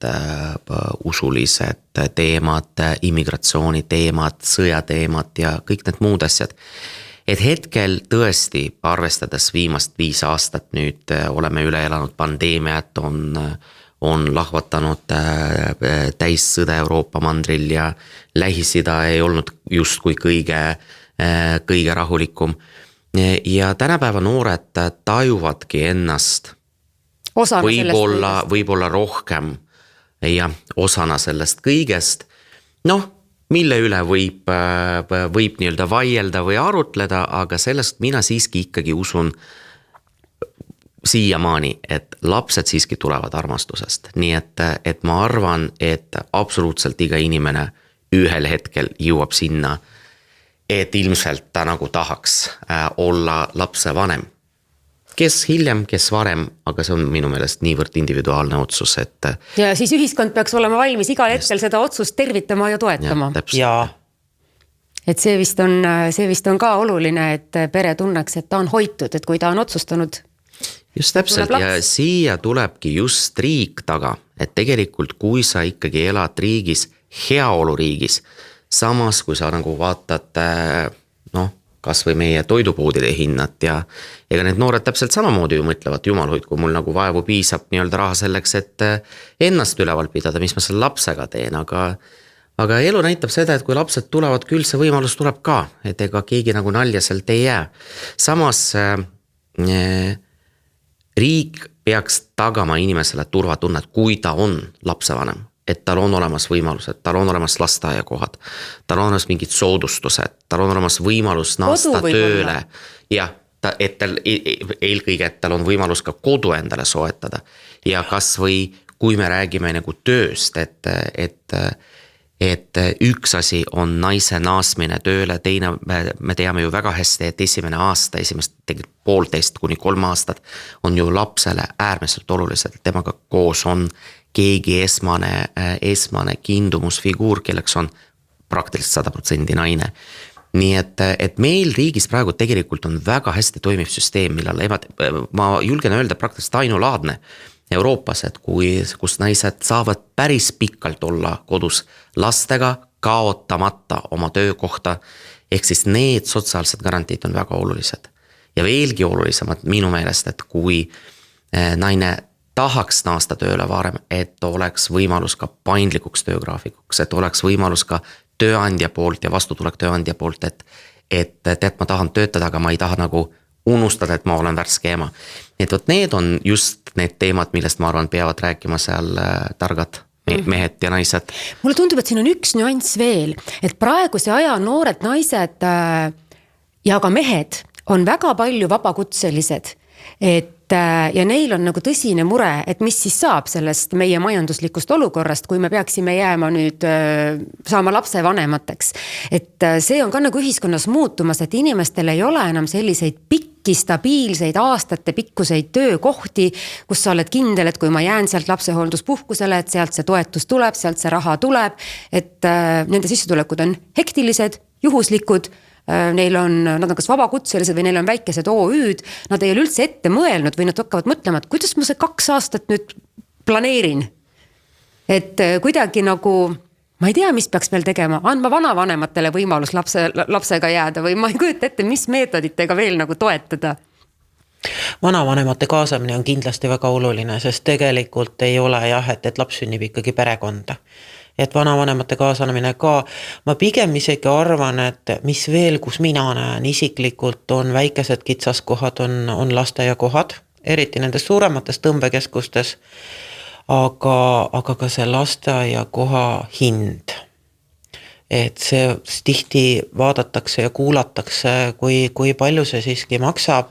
usulised teemad, immigratsiooni teemad, sõjateemad ja kõik need muud asjad. Et hetkel tõesti, arvestades viimast 5 aastat nüüd, oleme üle elanud pandeemiat, on lahvatanud täissõda Euroopa mandril ja Lähis-Ida ei olnud justkui kõige rahulikum. ja tänapäeva noored tajuvadki ennast võib-olla rohkem ja osana sellest kõigest, mille üle võib nii-öelda vaielda või arutleda, aga sellest mina siiski ikkagi usun siiamaani, et lapsed siiski tulevad armastusest. Nii et ma arvan, et absoluutselt iga inimene ühel hetkel jõuab sinna, et ilmselt ta nagu tahaks olla lapse vanem. Kes hiljem, kes varem, aga see on minu meelest niivõrd individuaalne otsus, et... Ja siis ühiskond peaks olema valmis igal hetkel seda otsust tervitama ja toetama. Ja. Et see vist on ka oluline, et pere tunneks, et ta on hoitud, et kui ta on otsustanud... Just täpselt ja siia tulebki just riik taga, et tegelikult kui sa ikkagi elad riigis, heaoluriigis, samas kui sa nagu vaatad, kas või meie toidupoodide hinnad ja ega need noored täpselt samamoodi ju mõtlevad, jumal hoid, kui mul nagu vaevu piisab nii-öelda raha selleks, et ennast üleval pidada, mis ma selle lapsega teen, aga elu näitab seda, et kui lapsed tulevad, küll see võimalus tuleb ka, et ega keegi nagu naljaselt ei jää. Samas riik peaks tagama inimesele turvatunnet, kui ta on lapsevanem, et tal on olemas võimalused, tal on olemas lasteaiakohad, tal on olemas mingid soodustused, tal on olemas võimalus naasta tööle ja et tal eelkõige, et tal on võimalus ka kodu endale soetada ja kas või kui me räägime nagu tööst, et üks asi on naise naasmine tööle, teine me teame ju väga hästi, et esimene aasta, esimest 1,5 kuni 3 aastat on ju lapsele äärmiselt olulised, et temaga koos on keegi esmane kiindumusfiguur, kelleks on praktiliselt 100% naine. Nii et meil riigis praegu tegelikult on väga hästi toimiv süsteem, millal ma julgen öelda praktiliselt ainulaadne Euroopas, et kus naised saavad päris pikalt olla kodus lastega, kaotamata oma töökohta, ehk siis need sotsiaalsed garantiid on väga olulised. Ja veelgi olulisemad minu meelest, et kui naine tahaks naasta tööle varem, et oleks võimalus ka paindlikuks töögraafikuks, et oleks võimalus ka tööandja poolt ja vastutulek tööandja poolt, et ma tahan töötada, aga ma ei taha nagu unustada, et ma olen värske ema. Et need on just need teemad, millest ma arvan peavad rääkima seal targad mehed ja naised. Mulle tundub, et siin on üks nüanss veel, et praeguse aja noored naised ja ka mehed on väga palju vabakutselised, ja neil on nagu tõsine mure, et mis siis saab sellest meie majanduslikust olukorrast, kui me peaksime jääma nüüd saama lapse vanemateks. Et see on ka nagu ühiskonnas muutumas, et inimestel ei ole enam selliseid pikki, stabiilseid, aastate pikkuseid töökohti, kus sa oled kindel, et kui ma jään sealt lapsehoolduspuhkusele, et sealt see toetus tuleb, sealt see raha tuleb, et nende sissetulekud on hektilised, juhuslikud, nad on kas vabakutselised või neil on väikesed OÜd, nad ei ole üldse ette mõelnud või nad hakkavad mõtlema, et kuidas ma see 2 aastat nüüd planeerin. Et kuidagi nagu, ma ei tea, mis peaks veel tegema, andma vanavanematele võimalus lapsega jääda või ma ei kujuta ette, mis meetoditega veel nagu toetada. Vanavanemate kaasamine on kindlasti väga oluline, sest tegelikult ei ole et laps sünnib ikkagi perekonda. Et vanavanemate kaasamine ka, ma pigem isegi arvan, et mis veel, kus mina näen isiklikult on väikesed kitsaskohad, on lasteaiakohad, eriti nendes suuremates tõmbekeskustes, aga ka see lasteaiakoha hind. Et see tihti vaadatakse ja kuulatakse, kui palju see siiski maksab,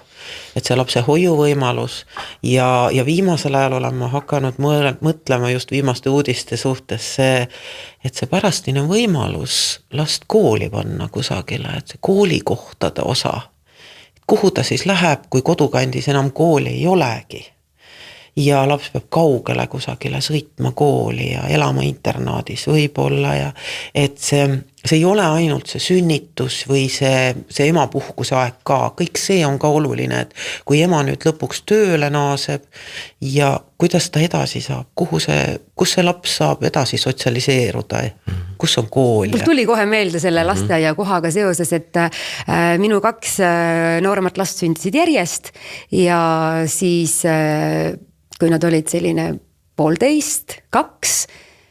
et see lapse hoiuvõimalus ja viimasel ajal olen ma hakanud mõtlema just viimaste uudiste suhtes et see pärastine võimalus last kooli panna kusagile, et see koolikohtade osa, kuhu ta siis läheb, kui kodukandis enam kooli ei olegi. Ja laps peab kaugele kusagile sõitma kooli ja elama internaadis võib-olla ja et see ei ole ainult see sünnitus või see emapuhkuse aeg ka, kõik see on ka oluline, et kui ema nüüd lõpuks tööle naaseb ja kuidas ta edasi saab, kus see laps saab edasi sotsialiseeruda, kus on kool. Mul tuli kohe meelde selle lasteaia kohaga seoses, et minu 2 nooremat last sündisid järjest ja siis kui nad olid selline 1,5, 2,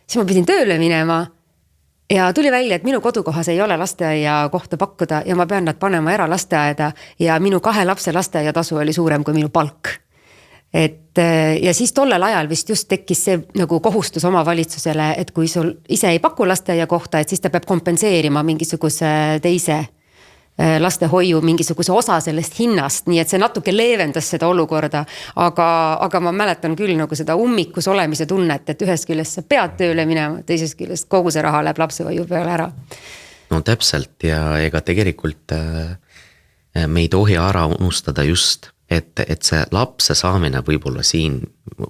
siis ma pidin tööle minema ja tuli välja, et minu kodukohas ei ole lasteaia kohta pakkuda ja ma pean nad panema eralasteaeda ja minu 2 lapse lasteaiatasu oli suurem kui minu palk. Et ja siis tollel ajal vist just tekkis see nagu kohustus omavalitsusele, et kui sul ise ei paku lasteaia kohta, et siis ta peab kompenseerima mingisuguse teise lastehoiu mingisuguse osa sellest hinnast, nii et see natuke leevendas seda olukorda, aga ma mäletan küll nagu seda ummikus olemise tunnet, et ühest küljest sa pead tööle minema, teisest küljest kogu see raha läheb lapsehoiu peale ära. No täpselt ja ega tegelikult me ei tohi ära unustada just, et see lapse saamine võib-olla siin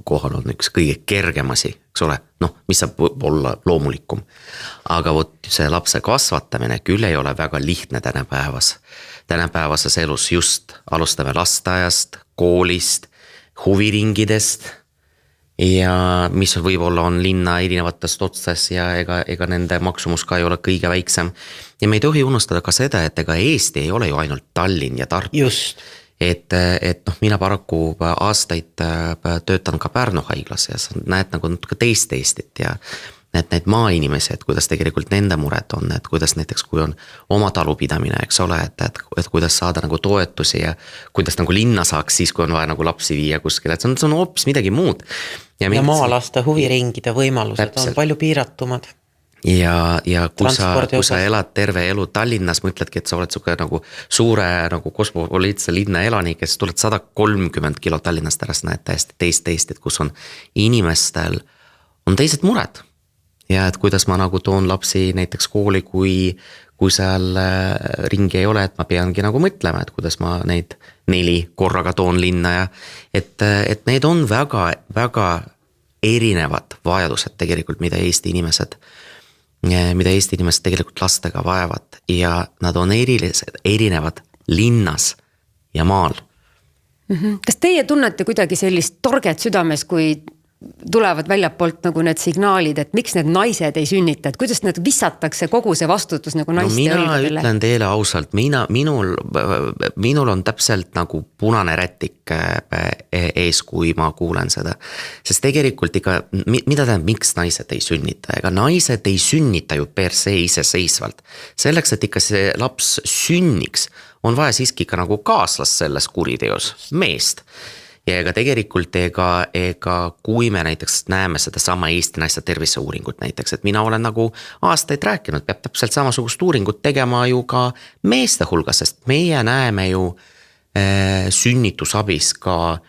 kohal on üks kõige kergem asi, eks ole, noh, mis saab olla loomulikum. Aga võt see lapse kasvatamine küll ei ole väga lihtne tänapäevases elus just. Alustame lasteaiast, koolist, huviringidest ja mis võib-olla on linna erinevatest otsas ja ega nende maksumus ka ei ole kõige väiksem. Ja me ei tohi unustada ka seda, et ega Eesti ei ole ju ainult Tallinn ja Tartu. Just. Et noh, mina paraku aastaid töötan ka Pärnu haiglas ja sa näed nagu natuke teist Eestit ja need maainimesi, et kuidas tegelikult nende mured on, et kuidas näiteks kui on oma talupidamine, eks ole, et kuidas saada nagu toetusi ja kuidas nagu linna saaks siis, kui on vaja nagu lapsi viia kuskile, et see on hoopis midagi muud. Ja maalaste huviringide võimalused on palju piiratumad. Ja kui sa elad terve elu Tallinnas, mõtledki, et sa oled suke nagu suure nagu kosmopoliitse linna elanik, kes tuled 130 kilo Tallinnast ärast, näed täiesti teist Eestit, kus on inimestel on teised mured. Ja et kuidas ma nagu toon lapsi näiteks kooli, kui seal ringi ei ole, et ma peangi nagu mõtlema, et kuidas ma neid 4 korraga toon linna ja et need on väga, väga erinevad vajadused tegelikult, mida Eesti inimesed tegelikult lastega vajavad ja nad on erinevad linnas ja maal. Kas teie tunnete kuidagi sellist torget südames, kui tulevad väljapoolt nagu need signaalid, et miks need naised ei sünnita, et kuidas need vissatakse kogu see vastutus nagu naiste õlgadele? Mina ütlen teile ausalt, minul on täpselt nagu punane rätik ees, kui ma kuulen seda. Sest tegelikult ikka, mida tähendab, miks naised ei sünnita? Ega naised ei sünnita ju per se iseseisvalt. Selleks, et ikka see laps sünniks, on vaja siiski ikka nagu kaaslas selles kuriteos, meest. Ja ega tegelikult ega kui me näiteks näeme seda sama Eesti naiste terviseuuringut näiteks, et mina olen nagu aastaid rääkinud, peab täpselt samasugust uuringut tegema ju ka meeste hulgas, sest meie näeme ju sünnitusabis ka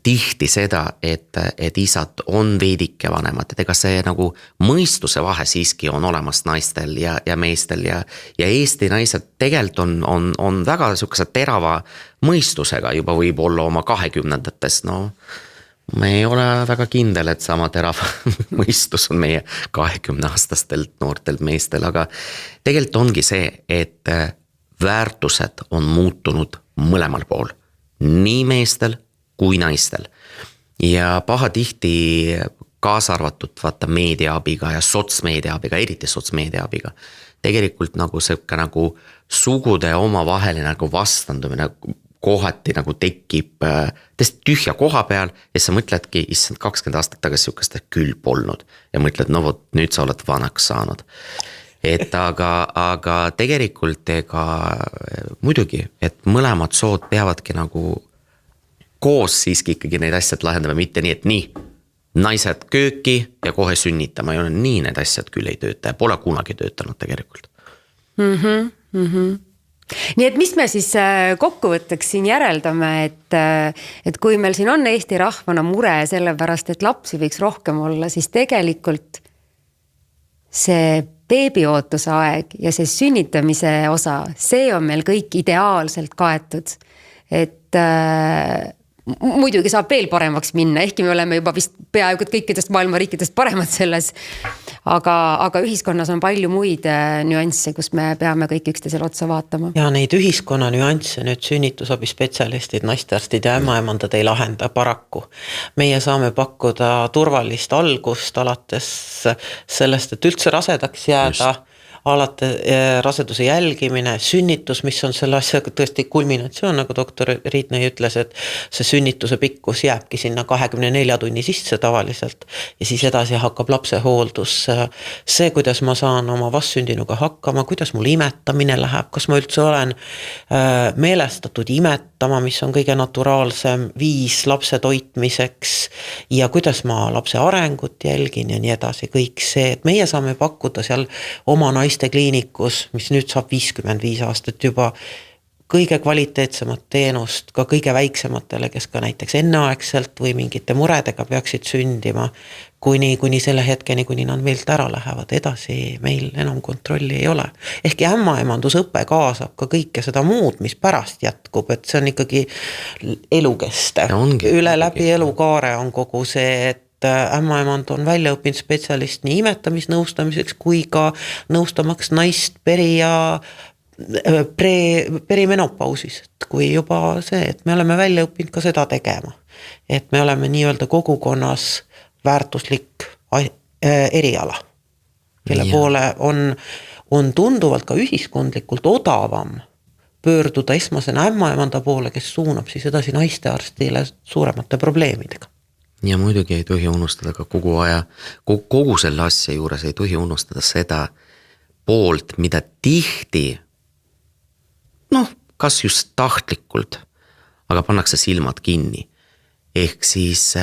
tihti seda, et isad on veidike vanemad, et ega see nagu mõistuse vahe siiski on olemas naistel ja meestel ja Eesti naised tegelikult on väga sukese terava mõistusega juba võib-olla oma 20-ndates, no me ei ole väga kindel, et sama terav mõistus on meie 20-aastastelt noortelt meestel, aga tegelikult ongi see, et väärtused on muutunud mõlemal pool, nii meestel kui naistel. Ja pahatihti kaasa arvatud vaata meediaabiga ja sotsmeediaabiga, eriti sotsmeediaabiga. Tegelikult nagu see nagu sugude omavaheline nagu vastandumine kohati nagu tekib täiesti tühja koha peal ja sa mõtledki, issand 20 aastat tagasi sihukest küll polnud ja mõtled, no vot nüüd sa oled vanaks saanud. Et aga tegelikult ega muidugi, et mõlemad sood peavadki nagu koos siiski ikkagi neid asjad lahendame, mitte nii, et nii, naised kööki ja kohe sünnitama, ei ole nii need asjad küll ei tööta ja pole kunagi töötanud tegelikult. Nii et mis me siis kokkuvõtteks siin järeldame, et kui meil siin on Eesti rahvana mure sellepärast, et lapsi võiks rohkem olla, siis tegelikult see beebiootuse aeg ja see sünnitamise osa, see on meil kõik ideaalselt kaetud, et muidugi saab veel paremaks minna, ehkki me oleme juba vist peaaegu kõikidest maailma riikidest paremad selles, aga ühiskonnas on palju muid nüansse, kus me peame kõik üksteisele otsa vaatama. Ja neid ühiskonna nüansse nüüd sünnitusabi spetsialistid, naistearstid ja ämmaemandad ei lahenda paraku. Meie saame pakkuda turvalist algust alates sellest, et üldse rasedaks jääda, alati raseduse jälgimine, sünnitus, mis on selle asjaga tõesti kulminatsioon, nagu doktor Riidnõi ütles, et see sünnituse pikkus jääbki sinna 24 tunni sisse tavaliselt ja siis edasi hakkab lapse hooldus. See, kuidas ma saan oma vastsündinuga hakkama, kuidas mul imetamine läheb, kas ma üldse olen meelestatud imetama, mis on kõige naturaalsem viis lapse toitmiseks ja kuidas ma lapse arengut jälgin ja nii edasi, kõik see, et meie saame pakkuda seal oma naistekliinikus, mis nüüd saab 55 aastat juba, kõige kvaliteetsemat teenust ka kõige väiksematele, kes ka näiteks enneaegselt või mingite muredega peaksid sündima, kuni selle hetkeni, kuni nad meilt ära lähevad, edasi meil enam kontrolli ei ole. Ehkki ämmaemandusõpe kaasab ka kõike seda muud, mis pärast jätkub, et see on ikkagi elukeste. Üle läbi elukaare on kogu see, et ämmaemand on välja õppinud spetsialist nii imetamisnõustamiseks kui ka nõustamaks naist perimenopausis, et kui juba see, et me oleme välja õppinud ka seda tegema, et me oleme nii-öelda kogukonnas väärtuslik eriala, kelle poole on tunduvalt ka ühiskondlikult odavam pöörduda esmasena ämmaemanda poole, kes suunab siis edasi naistearstile suuremate probleemidega. Ja muidugi ei tohi unustada ka kogu selle asja juures ei tohi unustada seda poolt, mida tihti kas just tahtlikult, aga pannakse silmad kinni. Ehk siis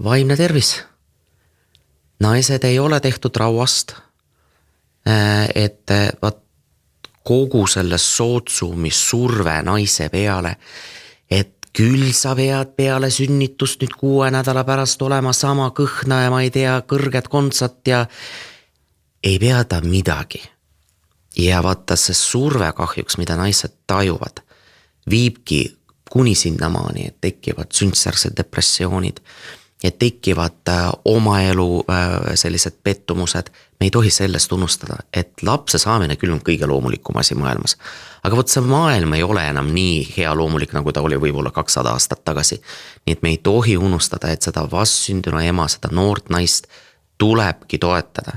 vaimne tervis. Naised ei ole tehtud rauast, et kogu selle sootsumi surve naise peale, et küll sa pead peale sünnitust nüüd 6 nädala pärast olema sama kõhna ja ma ei tea, kõrged kontsad ja ei pea ta midagi. Ja vaata see surve kahjuks, mida naised tajuvad, viibki kuni sinnamaani, et tekivad sündsärgsed depressioonid, et tekivad oma elu sellised pettumused. Me ei tohi sellest unustada, et lapse saamine küll on kõige loomulikum asi maailmas. Aga võt see maailm ei ole enam nii hea loomulik, nagu ta oli võib-olla 200 aastat tagasi. Nii et me ei tohi unustada, et seda vastsündinu ema, seda noort naist tulebki toetada.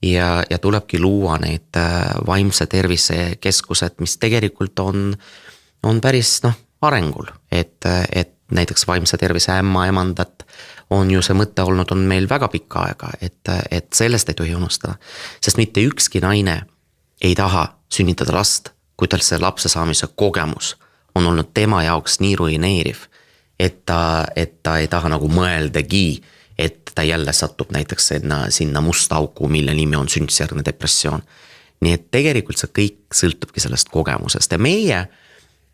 Ja tulebki luua neid vaimse tervise keskused, mis tegelikult on päris arengul, et näiteks vaimse tervise ämmaemandat on ju see mõte olnud on meil väga pikka aega, et sellest ei tohi unustada, sest mitte ükski naine ei taha sünnitada last, kui tal see lapse saamise kogemus on olnud tema jaoks nii ruineeriv, et ta ei taha nagu mõeldagi, et ta jälle satub näiteks sinna musta auku, mille nimi on sündsjärgne depressioon. Nii et tegelikult see kõik sõltubki sellest kogemusest ja meie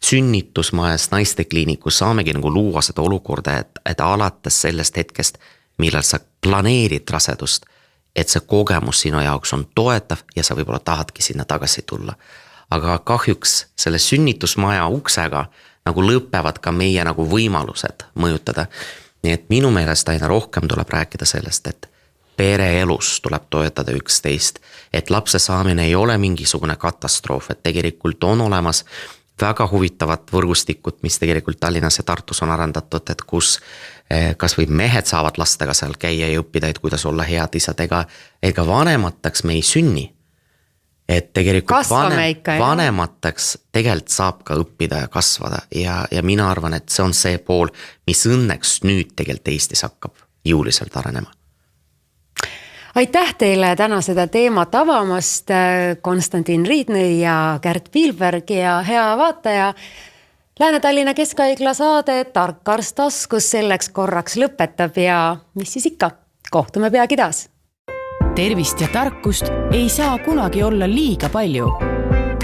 sünnitusmajas naistekliinikus saamegi nagu luua seda olukorda, et alates sellest hetkest, millal sa planeerid rasedust, et see kogemus sinu jaoks on toetav ja sa võib-olla tahadki sinna tagasi tulla. Aga kahjuks selle sünnitusmaja uksega nagu lõpevad ka meie nagu võimalused mõjutada. Nii et minu meelest aina rohkem tuleb rääkida sellest, et pereelus tuleb toetada üksteist, et lapse saamine ei ole mingisugune katastroof, et tegelikult on olemas väga huvitavad võrgustikud, mis tegelikult Tallinnas ja Tartus on arendatud, et kus kas või mehed saavad lastega seal käia ja õppida, et kuidas olla head isad, ega vanemateks me ei sünni. Et tegelikult vanemateks tegelikult saab ka õppida ja kasvada ja mina arvan, et see on see pool, mis õnneks nüüd tegelikult Eestis hakkab jõuliselt arenema. Aitäh teile täna seda teemat avamast, Konstantin Riidnõi ja Kärt Piilberg ja hea vaataja. Lääne-Tallinna Keskhaigla saade Tark arst taskus selleks korraks lõpetab ja mis siis ikka, kohtume peagi taas. Tervist ja tarkust ei saa kunagi olla liiga palju.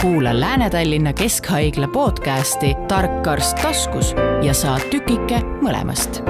Kuula Lääne-Tallinna Keskhaigla podcasti Tark arst taskus ja saad tükike mõlemast.